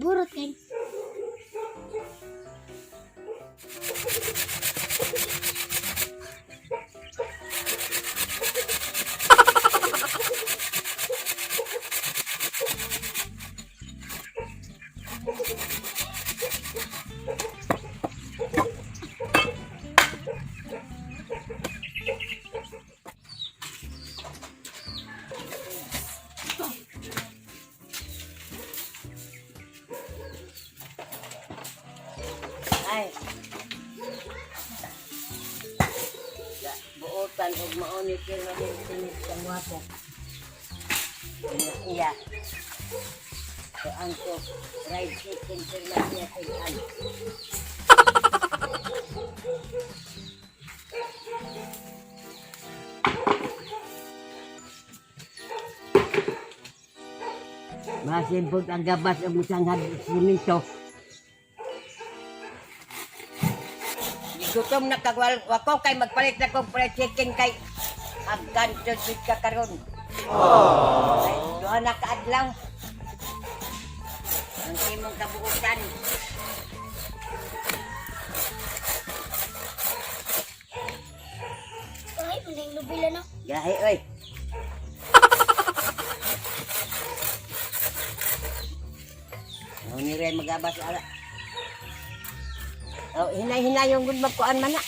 Burot kan. Ay. Buotan ug maunit yung naging sa wapo. Iya. So ang to fried chicken sila niya tig-an. Masimpog ang gabas ang musanghad siminto. Gutom na kagwal wako kay magpalit na kong fried chicken kay agkan jud ka karon. Oh. Duha na kaadlaw. Ang timong kabuutan. mending lubila no. Gahi, oy. Ni Ray magabas ala. Oh, hinay-hinay yung good magkuan man na.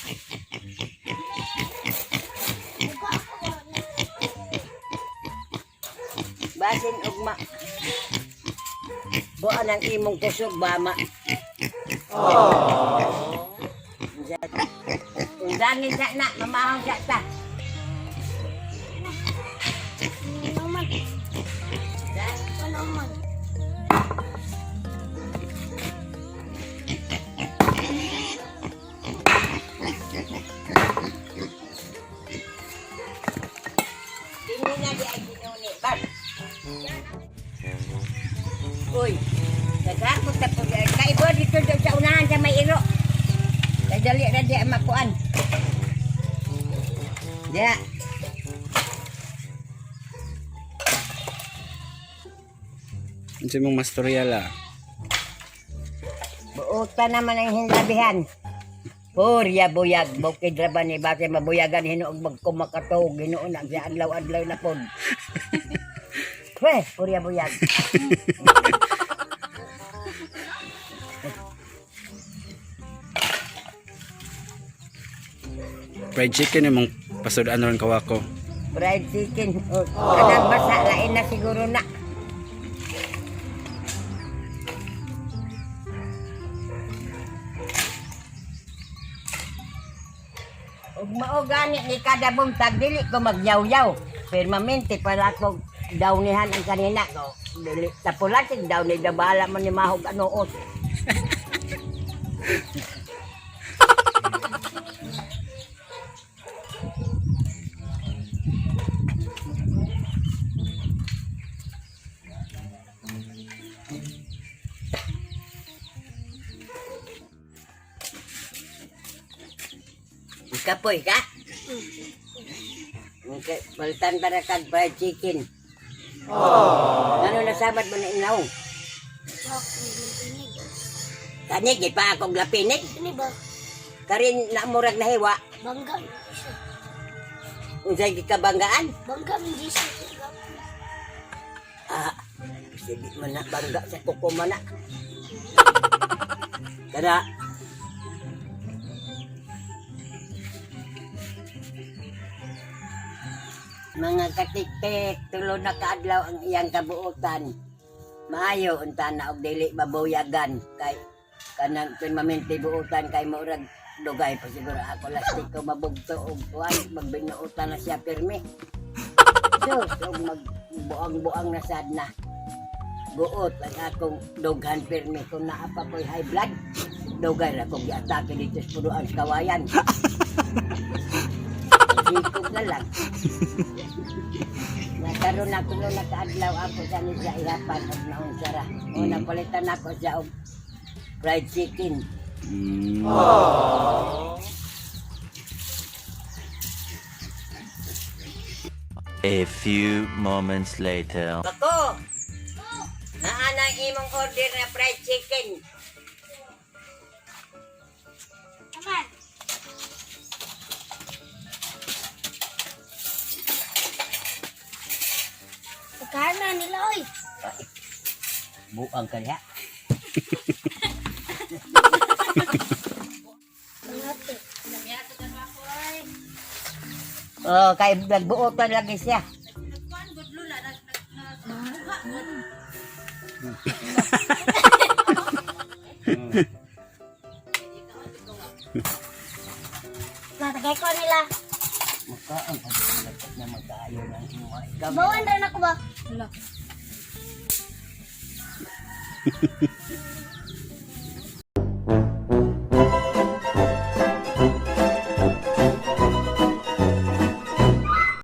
Basin ugma. Buan ang imong kusog bama. Oh. Undangin sa na, mamahong sa ta. Naman. Naman. Hindi na di ay ginuni. Bag. Uy, nagkakot na po. Kaibo dito doon sa unahan sa may iro. Kaya dali na di ang makuan. Diya. Ano mong masturya la? Buota naman ang hinlabihan. Purya buyag. Bukid raban ni Base mabuyagan hinuog magkumakatog. Hinuon ang siya adlaw-adlaw na po. Weh, purya buyag. Fried chicken yung mong pasudaan ron kawako. Fried chicken. Oh, kanang basa, lain na siguro na. Ug mao gani ni kada buntag dili ko magyaw-yaw. Permanente para ko dawnihan ang kanina ko. Dili tapulasin daw ni dabala man ni mahog anuot. Kapoy ka? Okay, palitan para kag fried chicken. Ano nasabat mo na inaw? Kanig, pa akong lapinig. Ini ba? Karin na murag na hiwa. Bangga. Unsay kabanggaan? Bangga min disi. Ah, sige man na bangga sa kuko man na. Kada mga katiktik, tulo na kaadlaw ang iyang kabuutan. Maayo unta na og dili mabuyagan kay kanang permanente buutan kay murag dugay pa siguro ako lastik ko mabugto og kuan magbinuutan na siya pirmi. So magbuang-buang na sad na. Buot ang akong dughan pirmi kung naa pa ko'y high blood. Dugay ra kong giatake dito sa punuan sa kawayan. Sikog na lang. Nagkaroon na ko nung nakaadlaw ako sa nila ihapan at naong sara. O napalitan ako sa fried chicken. A few moments later. Ako! Naanang imong order na fried chicken. Aman. Karna nila oy. Buang kaya. Ngate. Oh, kay nagbuotan lagi siya. Natagay ko nila. Makaang pagkakas na magkaayo ng imuha. Bawan rin ako ba? Wala.